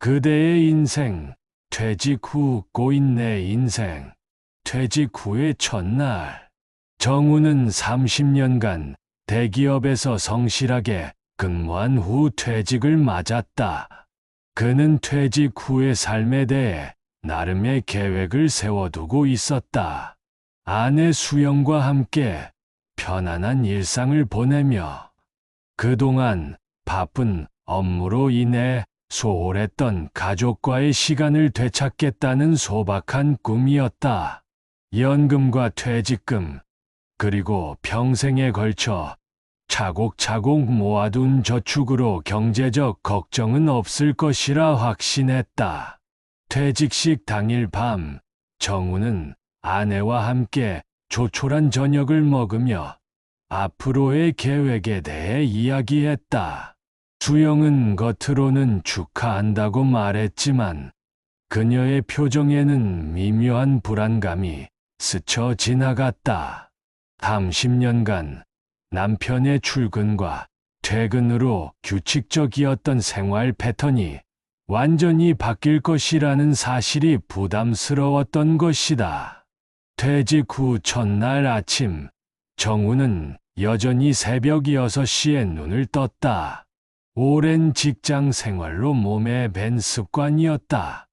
그대의 인생, 퇴직 후 꼬인 내 인생. 퇴직 후의 첫날. 정우는 30년간 대기업에서 성실하게 근무한 후 퇴직을 맞았다. 그는 퇴직 후의 삶에 대해 나름의 계획을 세워두고 있었다. 아내 수영과 함께 편안한 일상을 보내며 그동안 바쁜 업무로 인해 소홀했던 가족과의 시간을 되찾겠다는 소박한 꿈이었다. 연금과 퇴직금, 그리고 평생에 걸쳐 차곡차곡 모아둔 저축으로 경제적 걱정은 없을 것이라 확신했다. 퇴직식 당일 밤, 정우는 아내와 함께 조촐한 저녁을 먹으며 앞으로의 계획에 대해 이야기했다. 수영은 겉으로는 축하한다고 말했지만 그녀의 표정에는 미묘한 불안감이 스쳐 지나갔다. 30년간 남편의 출근과 퇴근으로 규칙적이었던 생활 패턴이 완전히 바뀔 것이라는 사실이 부담스러웠던 것이다. 퇴직 후 첫날 아침, 정우는 여전히 새벽 6시에 눈을 떴다. 오랜 직장 생활로 몸에 밴 습관이었다.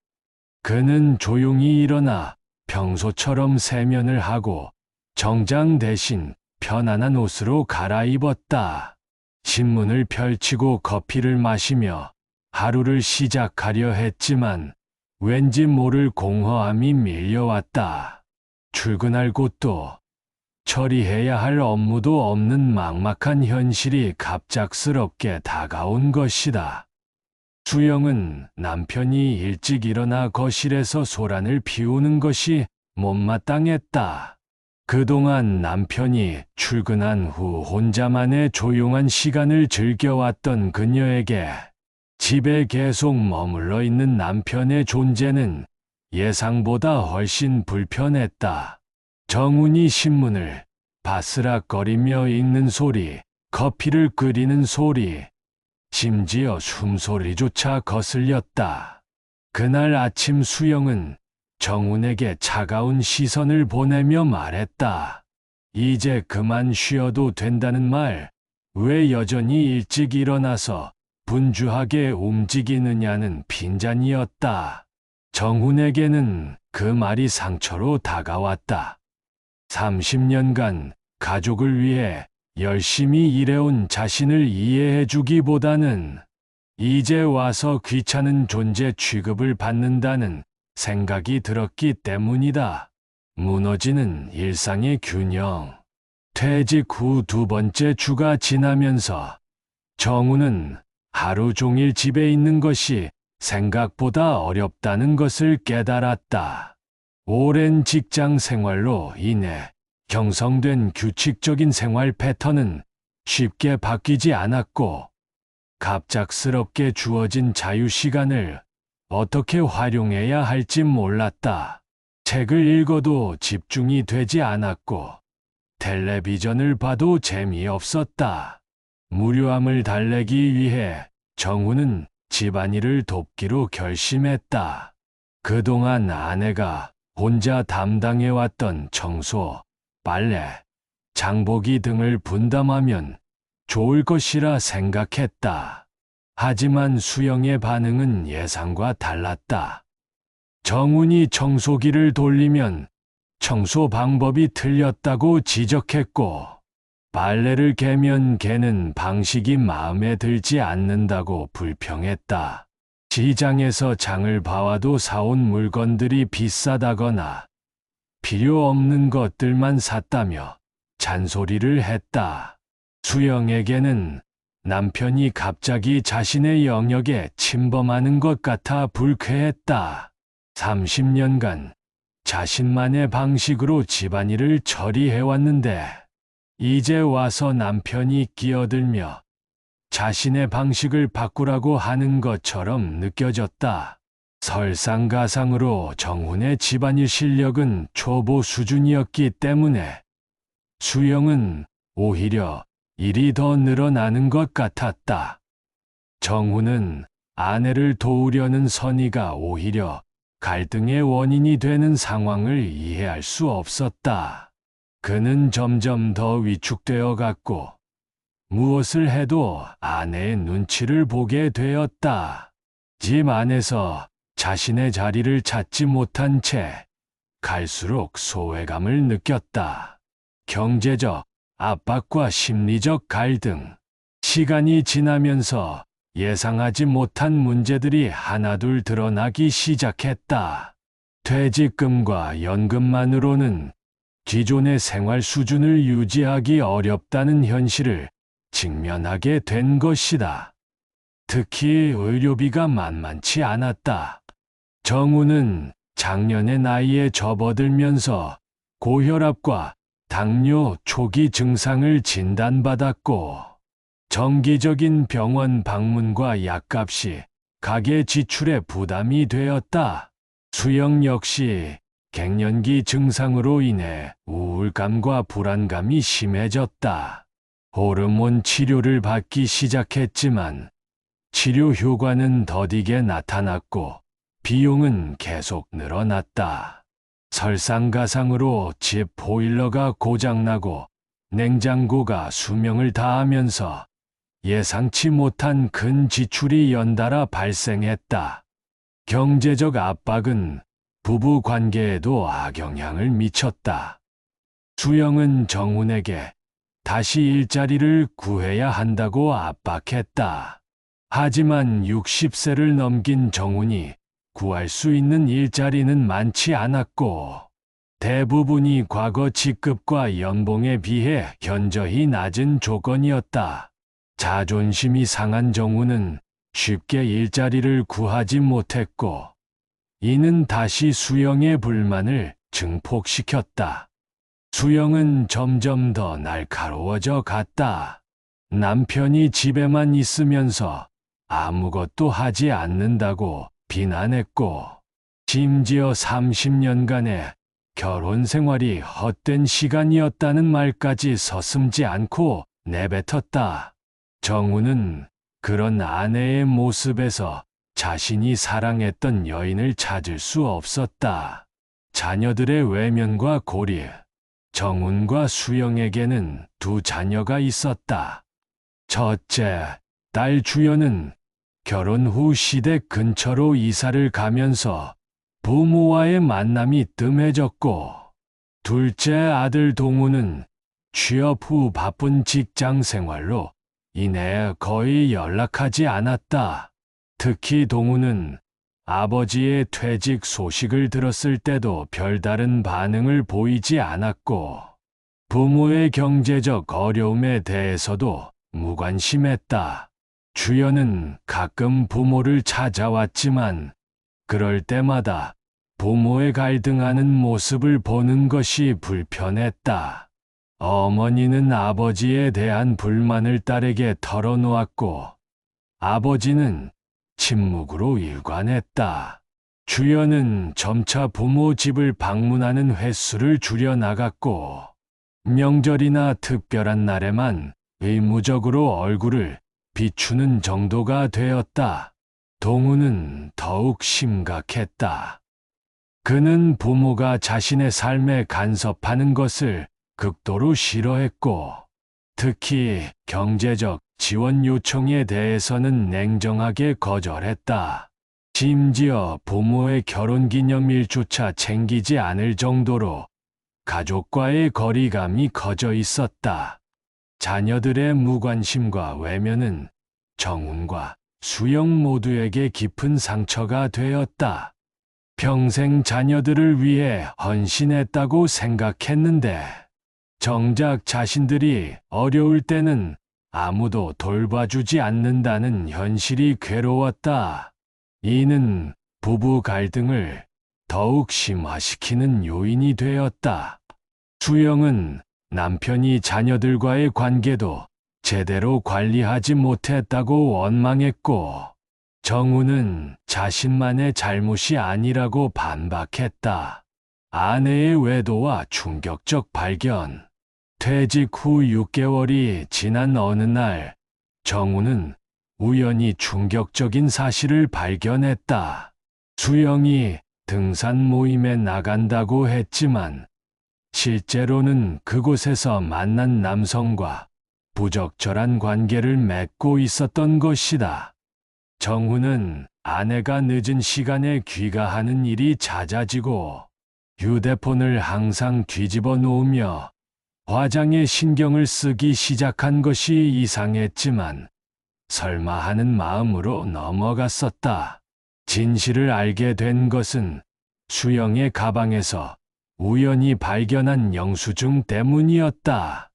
그는 조용히 일어나 평소처럼 세면을 하고 정장 대신 편안한 옷으로 갈아입었다. 신문을 펼치고 커피를 마시며 하루를 시작하려 했지만 왠지 모를 공허함이 밀려왔다. 출근할 곳도 처리해야 할 업무도 없는 막막한 현실이 갑작스럽게 다가온 것이다. 수영은 남편이 일찍 일어나 거실에서 소란을 피우는 것이 못마땅했다. 그동안 남편이 출근한 후 혼자만의 조용한 시간을 즐겨왔던 그녀에게 집에 계속 머물러 있는 남편의 존재는 예상보다 훨씬 불편했다. 정훈이 신문을 바스락거리며 읽는 소리, 커피를 끓이는 소리, 심지어 숨소리조차 거슬렸다. 그날 아침 수영은 정훈에게 차가운 시선을 보내며 말했다. 이제 그만 쉬어도 된다는 말, 왜 여전히 일찍 일어나서 분주하게 움직이느냐는 빈잔이었다. 정훈에게는 그 말이 상처로 다가왔다. 30년간 가족을 위해 열심히 일해온 자신을 이해해주기보다는 이제 와서 귀찮은 존재 취급을 받는다는 생각이 들었기 때문이다. 무너지는 일상의 균형. 퇴직 후 두 번째 주가 지나면서 정우는 하루 종일 집에 있는 것이 생각보다 어렵다는 것을 깨달았다. 오랜 직장 생활로 인해 형성된 규칙적인 생활 패턴은 쉽게 바뀌지 않았고, 갑작스럽게 주어진 자유시간을 어떻게 활용해야 할지 몰랐다. 책을 읽어도 집중이 되지 않았고, 텔레비전을 봐도 재미없었다. 무료함을 달래기 위해 정우는 집안일을 돕기로 결심했다. 그동안 아내가 혼자 담당해왔던 청소, 빨래, 장보기 등을 분담하면 좋을 것이라 생각했다. 하지만 수영의 반응은 예상과 달랐다. 정훈이 청소기를 돌리면 청소 방법이 틀렸다고 지적했고, 빨래를 개면 개는 방식이 마음에 들지 않는다고 불평했다. 시장에서 장을 봐와도 사온 물건들이 비싸다거나 필요 없는 것들만 샀다며 잔소리를 했다. 수영에게는 남편이 갑자기 자신의 영역에 침범하는 것 같아 불쾌했다. 30년간 자신만의 방식으로 집안일을 처리해왔는데 이제 와서 남편이 끼어들며 자신의 방식을 바꾸라고 하는 것처럼 느껴졌다. 설상가상으로 정훈의 집안일 실력은 초보 수준이었기 때문에 수영은 오히려 일이 더 늘어나는 것 같았다. 정훈은 아내를 도우려는 선의가 오히려 갈등의 원인이 되는 상황을 이해할 수 없었다. 그는 점점 더 위축되어 갔고 무엇을 해도 아내의 눈치를 보게 되었다. 집 안에서 자신의 자리를 찾지 못한 채 갈수록 소외감을 느꼈다. 경제적 압박과 심리적 갈등. 시간이 지나면서 예상하지 못한 문제들이 하나둘 드러나기 시작했다. 퇴직금과 연금만으로는 기존의 생활 수준을 유지하기 어렵다는 현실을 직면하게 된 것이다. 특히 의료비가 만만치 않았다. 정우는 작년의 나이에 접어들면서 고혈압과 당뇨 초기 증상을 진단받았고, 정기적인 병원 방문과 약값이 가계 지출에 부담이 되었다. 수영 역시 갱년기 증상으로 인해 우울감과 불안감이 심해졌다. 호르몬 치료를 받기 시작했지만 치료 효과는 더디게 나타났고 비용은 계속 늘어났다. 설상가상으로 집 보일러가 고장나고 냉장고가 수명을 다하면서 예상치 못한 큰 지출이 연달아 발생했다. 경제적 압박은 부부 관계에도 악영향을 미쳤다. 수영은 정훈에게 다시 일자리를 구해야 한다고 압박했다. 하지만 60세를 넘긴 정훈이 구할 수 있는 일자리는 많지 않았고, 대부분이 과거 직급과 연봉에 비해 현저히 낮은 조건이었다. 자존심이 상한 정훈은 쉽게 일자리를 구하지 못했고, 이는 다시 수영의 불만을 증폭시켰다. 수영은 점점 더 날카로워져 갔다. 남편이 집에만 있으면서 아무것도 하지 않는다고 비난했고, 심지어 30년간의 결혼 생활이 헛된 시간이었다는 말까지 서슴지 않고 내뱉었다. 정우는 그런 아내의 모습에서 자신이 사랑했던 여인을 찾을 수 없었다. 자녀들의 외면과 고리. 정훈과 수영에게는 두 자녀가 있었다. 첫째, 딸 주연은 결혼 후 시댁 근처로 이사를 가면서 부모와의 만남이 뜸해졌고, 둘째 아들 동우는 취업 후 바쁜 직장 생활로 인해 거의 연락하지 않았다. 특히 동우는 아버지의 퇴직 소식을 들었을 때도 별다른 반응을 보이지 않았고, 부모의 경제적 어려움에 대해서도 무관심했다. 주연은 가끔 부모를 찾아왔지만 그럴 때마다 부모의 갈등하는 모습을 보는 것이 불편했다. 어머니는 아버지에 대한 불만을 딸에게 털어놓았고, 아버지는 침묵으로 일관했다. 주연은 점차 부모 집을 방문하는 횟수를 줄여나갔고, 명절이나 특별한 날에만 의무적으로 얼굴을 비추는 정도가 되었다. 동우는 더욱 심각했다. 그는 부모가 자신의 삶에 간섭하는 것을 극도로 싫어했고, 특히 경제적 지원 요청에 대해서는 냉정하게 거절했다. 심지어 부모의 결혼기념일조차 챙기지 않을 정도로 가족과의 거리감이 커져 있었다. 자녀들의 무관심과 외면은 정훈과 수영 모두에게 깊은 상처가 되었다. 평생 자녀들을 위해 헌신했다고 생각했는데, 정작 자신들이 어려울 때는 아무도 돌봐주지 않는다는 현실이 괴로웠다. 이는 부부 갈등을 더욱 심화시키는 요인이 되었다. 수영은 남편이 자녀들과의 관계도 제대로 관리하지 못했다고 원망했고, 정우는 자신만의 잘못이 아니라고 반박했다. 아내의 외도와 충격적 발견. 퇴직 후 6개월이 지난 어느 날, 정우는 우연히 충격적인 사실을 발견했다. 수영이 등산 모임에 나간다고 했지만 실제로는 그곳에서 만난 남성과 부적절한 관계를 맺고 있었던 것이다. 정훈은 아내가 늦은 시간에 귀가하는 일이 잦아지고 휴대폰을 항상 뒤집어 놓으며 화장에 신경을 쓰기 시작한 것이 이상했지만 설마 하는 마음으로 넘어갔었다. 진실을 알게 된 것은 수영의 가방에서 우연히 발견한 영수증 때문이었다.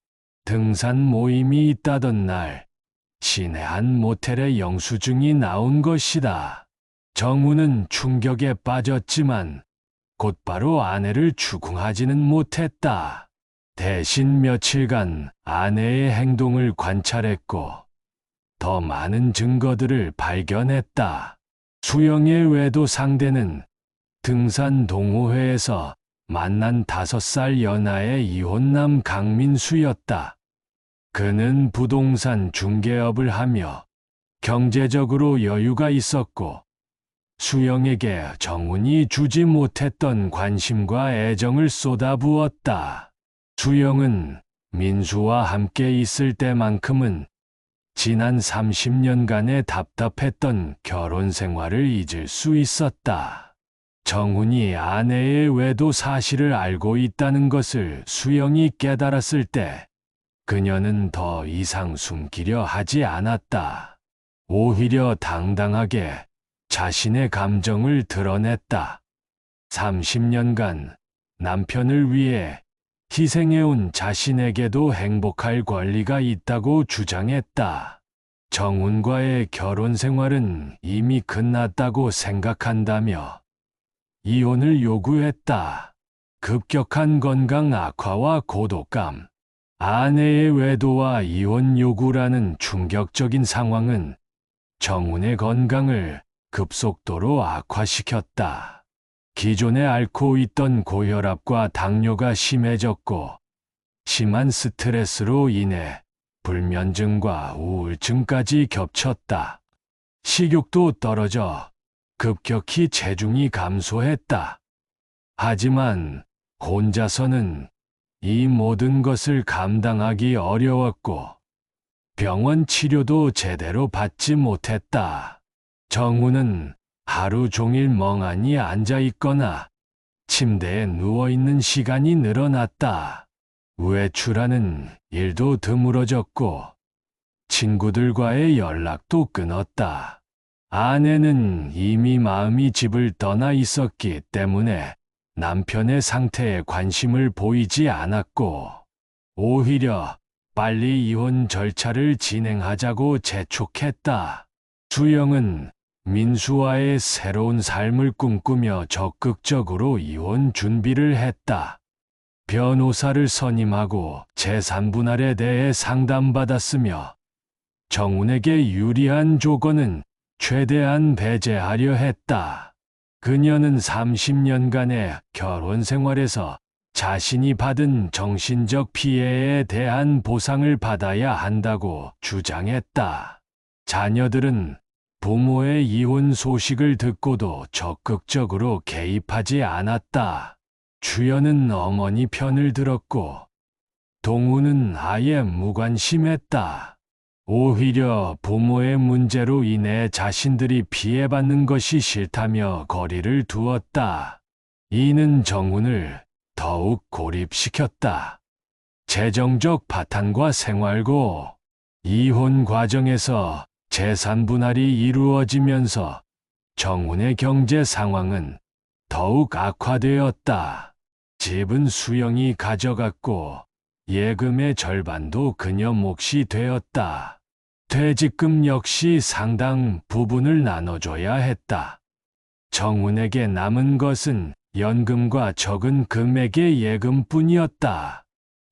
등산 모임이 있다던 날, 시내 한 모텔에 영수증이 나온 것이다. 정우는 충격에 빠졌지만 곧바로 아내를 추궁하지는 못했다. 대신 며칠간 아내의 행동을 관찰했고 더 많은 증거들을 발견했다. 수영의 외도 상대는 등산 동호회에서 만난 5살 연하의 이혼남 강민수였다. 그는 부동산 중개업을 하며 경제적으로 여유가 있었고 수영에게 정훈이 주지 못했던 관심과 애정을 쏟아부었다. 수영은 민수와 함께 있을 때만큼은 지난 30년간의 답답했던 결혼 생활을 잊을 수 있었다. 정훈이 아내의 외도 사실을 알고 있다는 것을 수영이 깨달았을 때 그녀는 더 이상 숨기려 하지 않았다. 오히려 당당하게 자신의 감정을 드러냈다. 30년간 남편을 위해 희생해온 자신에게도 행복할 권리가 있다고 주장했다. 정훈과의 결혼 생활은 이미 끝났다고 생각한다며 이혼을 요구했다. 급격한 건강 악화와 고독감, 아내의 외도와 이혼 요구라는 충격적인 상황은 정훈의 건강을 급속도로 악화시켰다. 기존에 앓고 있던 고혈압과 당뇨가 심해졌고 심한 스트레스로 인해 불면증과 우울증까지 겹쳤다. 식욕도 떨어져 급격히 체중이 감소했다. 하지만 혼자서는 이 모든 것을 감당하기 어려웠고 병원 치료도 제대로 받지 못했다. 정훈은 하루 종일 멍하니 앉아 있거나 침대에 누워 있는 시간이 늘어났다. 외출하는 일도 드물어졌고 친구들과의 연락도 끊었다. 아내는 이미 마음이 집을 떠나 있었기 때문에 남편의 상태에 관심을 보이지 않았고 오히려 빨리 이혼 절차를 진행하자고 재촉했다. 수영은 민수와의 새로운 삶을 꿈꾸며 적극적으로 이혼 준비를 했다. 변호사를 선임하고 재산분할에 대해 상담받았으며 정훈에게 유리한 조건은 최대한 배제하려 했다. 그녀는 30년간의 결혼 생활에서 자신이 받은 정신적 피해에 대한 보상을 받아야 한다고 주장했다. 자녀들은 부모의 이혼 소식을 듣고도 적극적으로 개입하지 않았다. 주연은 어머니 편을 들었고 동우는 아예 무관심했다. 오히려 부모의 문제로 인해 자신들이 피해받는 것이 싫다며 거리를 두었다. 이는 정훈을 더욱 고립시켰다. 재정적 파탄과 생활고, 이혼 과정에서 재산 분할이 이루어지면서 정훈의 경제 상황은 더욱 악화되었다. 집은 수영이 가져갔고 예금의 절반도 그녀 몫이 되었다. 퇴직금 역시 상당 부분을 나눠줘야 했다. 정훈에게 남은 것은 연금과 적은 금액의 예금뿐이었다.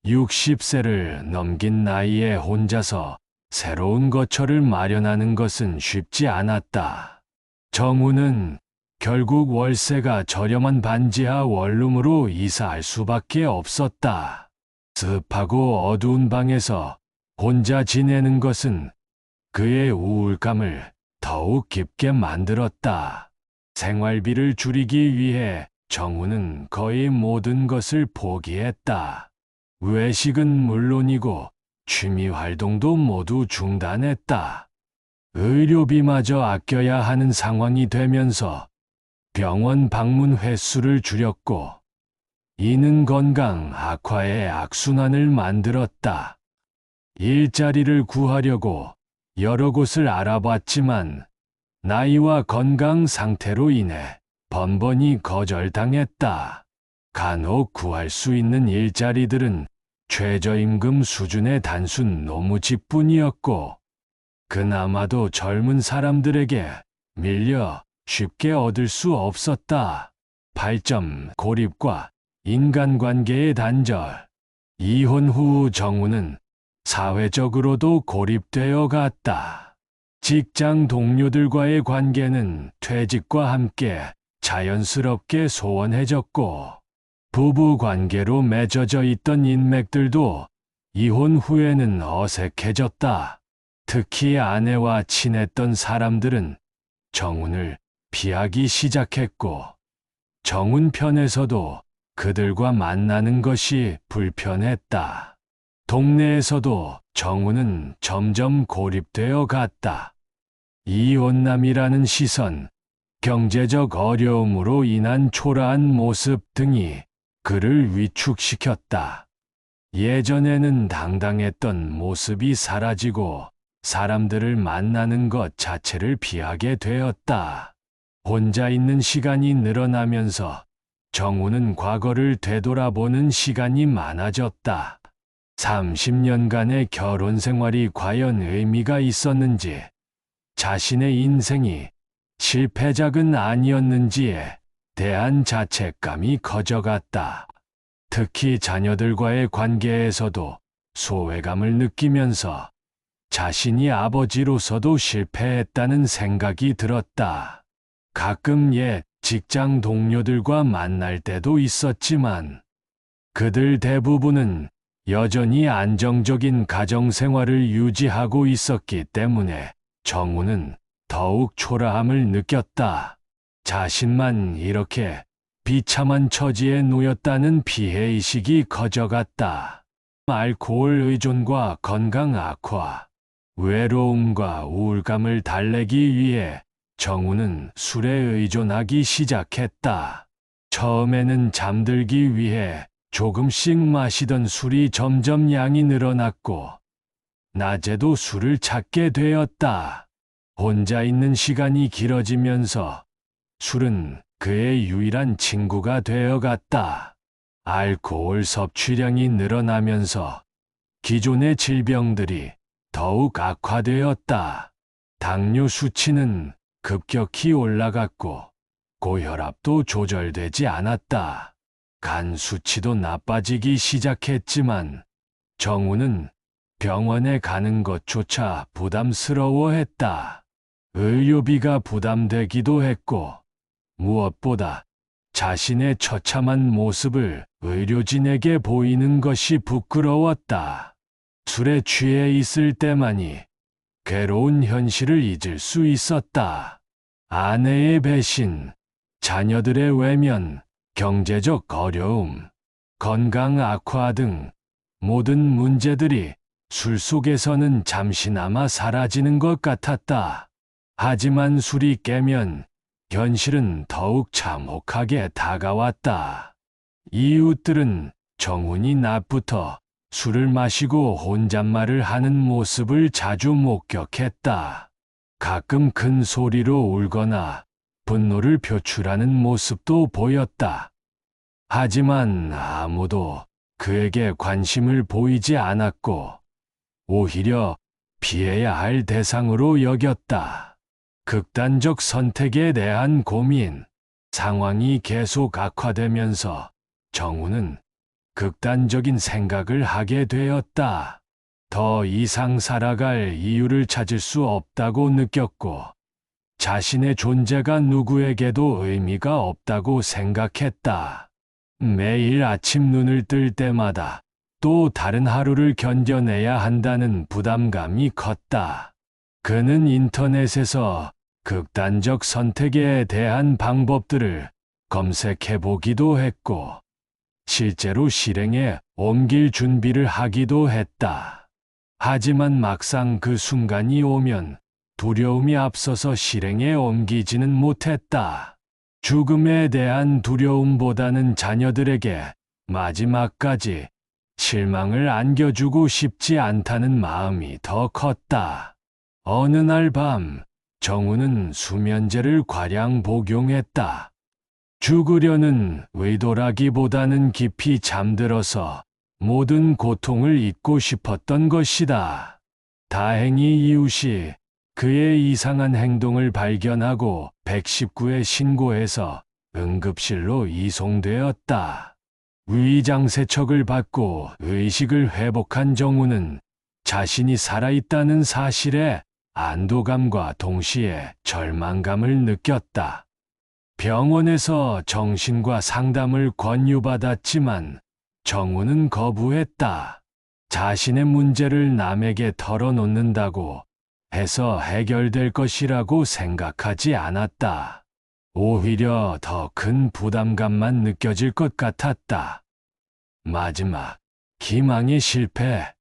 60세를 넘긴 나이에 혼자서 새로운 거처를 마련하는 것은 쉽지 않았다. 정훈은 결국 월세가 저렴한 반지하 원룸으로 이사할 수밖에 없었다. 습하고 어두운 방에서 혼자 지내는 것은 그의 우울감을 더욱 깊게 만들었다. 생활비를 줄이기 위해 정우는 거의 모든 것을 포기했다. 외식은 물론이고 취미 활동도 모두 중단했다. 의료비마저 아껴야 하는 상황이 되면서 병원 방문 횟수를 줄였고, 이는 건강 악화의 악순환을 만들었다. 일자리를 구하려고 여러 곳을 알아봤지만 나이와 건강 상태로 인해 번번이 거절당했다. 간혹 구할 수 있는 일자리들은 최저임금 수준의 단순 노무직뿐이었고, 그나마도 젊은 사람들에게 밀려 쉽게 얻을 수 없었다. 8점 고립과 인간관계의 단절. 이혼 후 정우는 사회적으로도 고립되어 갔다. 직장 동료들과의 관계는 퇴직과 함께 자연스럽게 소원해졌고, 부부 관계로 맺어져 있던 인맥들도 이혼 후에는 어색해졌다. 특히 아내와 친했던 사람들은 정운을 피하기 시작했고, 정운 편에서도 그들과 만나는 것이 불편했다. 동네에서도 정우는 점점 고립되어 갔다. 이혼남이라는 시선, 경제적 어려움으로 인한 초라한 모습 등이 그를 위축시켰다. 예전에는 당당했던 모습이 사라지고 사람들을 만나는 것 자체를 피하게 되었다. 혼자 있는 시간이 늘어나면서 정우는 과거를 되돌아보는 시간이 많아졌다. 30년간의 결혼 생활이 과연 의미가 있었는지, 자신의 인생이 실패작은 아니었는지에 대한 자책감이 커져갔다. 특히 자녀들과의 관계에서도 소외감을 느끼면서 자신이 아버지로서도 실패했다는 생각이 들었다. 가끔 옛 직장 동료들과 만날 때도 있었지만 그들 대부분은 여전히 안정적인 가정 생활을 유지하고 있었기 때문에 정우는 더욱 초라함을 느꼈다. 자신만 이렇게 비참한 처지에 놓였다는 피해의식이 커져갔다. 알코올 의존과 건강 악화, 외로움과 우울감을 달래기 위해 정우는 술에 의존하기 시작했다. 처음에는 잠들기 위해 조금씩 마시던 술이 점점 양이 늘어났고, 낮에도 술을 찾게 되었다. 혼자 있는 시간이 길어지면서 술은 그의 유일한 친구가 되어갔다. 알코올 섭취량이 늘어나면서 기존의 질병들이 더욱 악화되었다. 당뇨 수치는 급격히 올라갔고 고혈압도 조절되지 않았다. 간 수치도 나빠지기 시작했지만 정우는 병원에 가는 것조차 부담스러워했다. 의료비가 부담되기도 했고, 무엇보다 자신의 처참한 모습을 의료진에게 보이는 것이 부끄러웠다. 술에 취해 있을 때만이 괴로운 현실을 잊을 수 있었다. 아내의 배신, 자녀들의 외면, 경제적 어려움, 건강 악화 등 모든 문제들이 술 속에서는 잠시나마 사라지는 것 같았다. 하지만 술이 깨면 현실은 더욱 참혹하게 다가왔다. 이웃들은 정훈이 낮부터 술을 마시고 혼잣말을 하는 모습을 자주 목격했다. 가끔 큰 소리로 울거나 분노를 표출하는 모습도 보였다. 하지만 아무도 그에게 관심을 보이지 않았고, 오히려 피해야 할 대상으로 여겼다. 극단적 선택에 대한 고민, 상황이 계속 악화되면서 정우는 극단적인 생각을 하게 되었다. 더 이상 살아갈 이유를 찾을 수 없다고 느꼈고, 자신의 존재가 누구에게도 의미가 없다고 생각했다. 매일 아침 눈을 뜰 때마다 또 다른 하루를 견뎌내야 한다는 부담감이 컸다. 그는 인터넷에서 극단적 선택에 대한 방법들을 검색해 보기도 했고, 실제로 실행에 옮길 준비를 하기도 했다. 하지만 막상 그 순간이 오면 두려움이 앞서서 실행에 옮기지는 못했다. 죽음에 대한 두려움보다는 자녀들에게 마지막까지 실망을 안겨주고 싶지 않다는 마음이 더 컸다. 어느 날 밤, 정우는 수면제를 과량 복용했다. 죽으려는 의도라기보다는 깊이 잠들어서 모든 고통을 잊고 싶었던 것이다. 다행히 이웃이 그의 이상한 행동을 발견하고 119에 신고해서 응급실로 이송되었다. 위장세척을 받고 의식을 회복한 정우는 자신이 살아있다는 사실에 안도감과 동시에 절망감을 느꼈다. 병원에서 정신과 상담을 권유받았지만 정우는 거부했다. 자신의 문제를 남에게 털어놓는다고 해서 해결될 것이라고 생각하지 않았다. 오히려 더 큰 부담감만 느껴질 것 같았다. 마지막, 희망의 실패.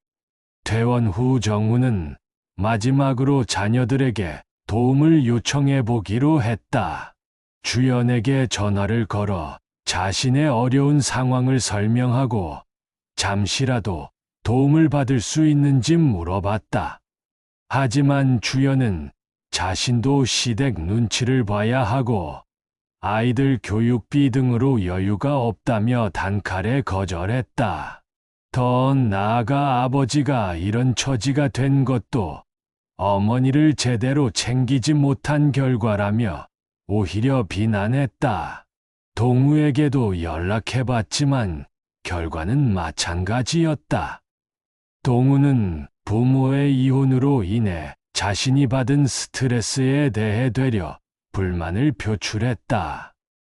퇴원 후 정우는 마지막으로 자녀들에게 도움을 요청해 보기로 했다. 주연에게 전화를 걸어 자신의 어려운 상황을 설명하고 잠시라도 도움을 받을 수 있는지 물어봤다. 하지만 주연은 자신도 시댁 눈치를 봐야 하고 아이들 교육비 등으로 여유가 없다며 단칼에 거절했다. 더 나아가 아버지가 이런 처지가 된 것도 어머니를 제대로 챙기지 못한 결과라며 오히려 비난했다. 동우에게도 연락해봤지만 결과는 마찬가지였다. 동우는 부모의 이혼으로 인해 자신이 받은 스트레스에 대해 되려 불만을 표출했다.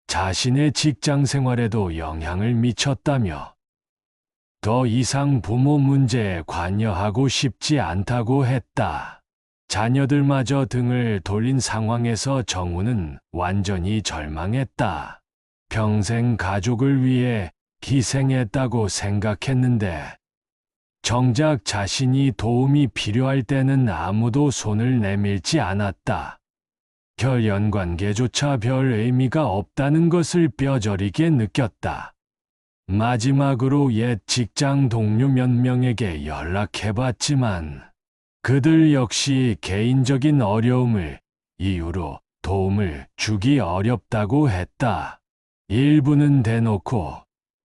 자신의 직장 생활에도 영향을 미쳤다며 더 이상 부모 문제에 관여하고 싶지 않다고 했다. 자녀들마저 등을 돌린 상황에서 정우는 완전히 절망했다. 평생 가족을 위해 희생했다고 생각했는데 정작 자신이 도움이 필요할 때는 아무도 손을 내밀지 않았다. 혈연관계조차 별 의미가 없다는 것을 뼈저리게 느꼈다. 마지막으로 옛 직장 동료 몇 명에게 연락해봤지만 그들 역시 개인적인 어려움을 이유로 도움을 주기 어렵다고 했다. 일부는 대놓고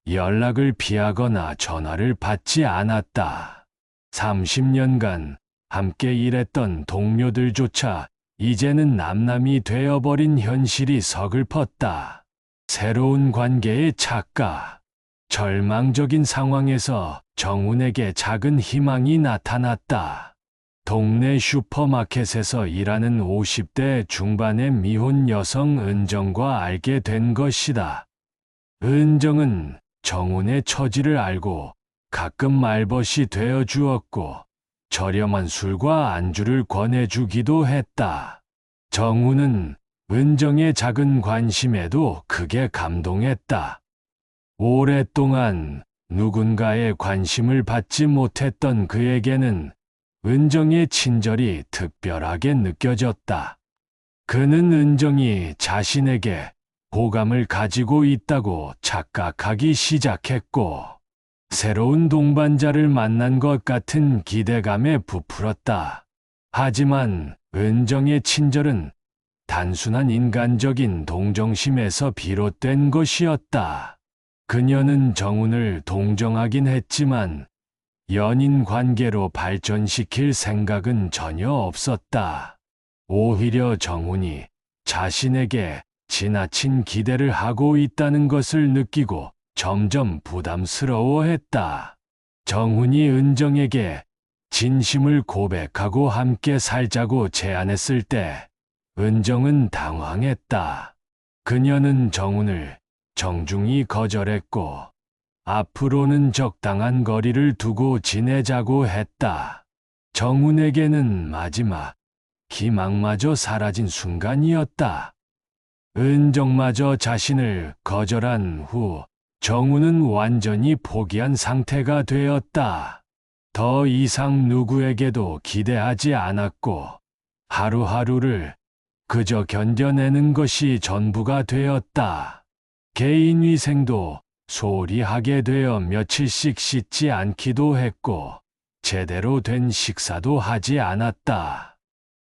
연락을 피하거나 전화를 받지 않았다. 30년간 함께 일했던 동료들조차 이제는 남남이 되어버린 현실이 서글펐다. 새로운 관계의 착각. 절망적인 상황에서 정훈에게 작은 희망이 나타났다. 동네 슈퍼마켓에서 일하는 50대 중반의 미혼 여성 은정과 알게 된 것이다. 은정은 정훈의 처지를 알고 가끔 말벗이 되어 주었고 저렴한 술과 안주를 권해주기도 했다. 정훈은 은정의 작은 관심에도 크게 감동했다. 오랫동안 누군가의 관심을 받지 못했던 그에게는 은정의 친절이 특별하게 느껴졌다. 그는 은정이 자신에게 호감을 가지고 있다고 착각하기 시작했고, 새로운 동반자를 만난 것 같은 기대감에 부풀었다. 하지만 은정의 친절은 단순한 인간적인 동정심에서 비롯된 것이었다. 그녀는 정훈을 동정하긴 했지만 연인 관계로 발전시킬 생각은 전혀 없었다. 오히려 정훈이 자신에게 지나친 기대를 하고 있다는 것을 느끼고 점점 부담스러워했다. 정훈이 은정에게 진심을 고백하고 함께 살자고 제안했을 때 은정은 당황했다. 그녀는 정훈을 정중히 거절했고 앞으로는 적당한 거리를 두고 지내자고 했다. 정훈에게는 마지막 희망마저 사라진 순간이었다. 은정마저 자신을 거절한 후 정우는 완전히 포기한 상태가 되었다. 더 이상 누구에게도 기대하지 않았고 하루하루를 그저 견뎌내는 것이 전부가 되었다. 개인위생도 소홀히 하게 되어 며칠씩 씻지 않기도 했고 제대로 된 식사도 하지 않았다.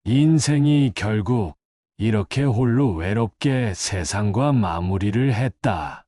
인생이 결국 이렇게 홀로 외롭게 세상과 마무리를 했다.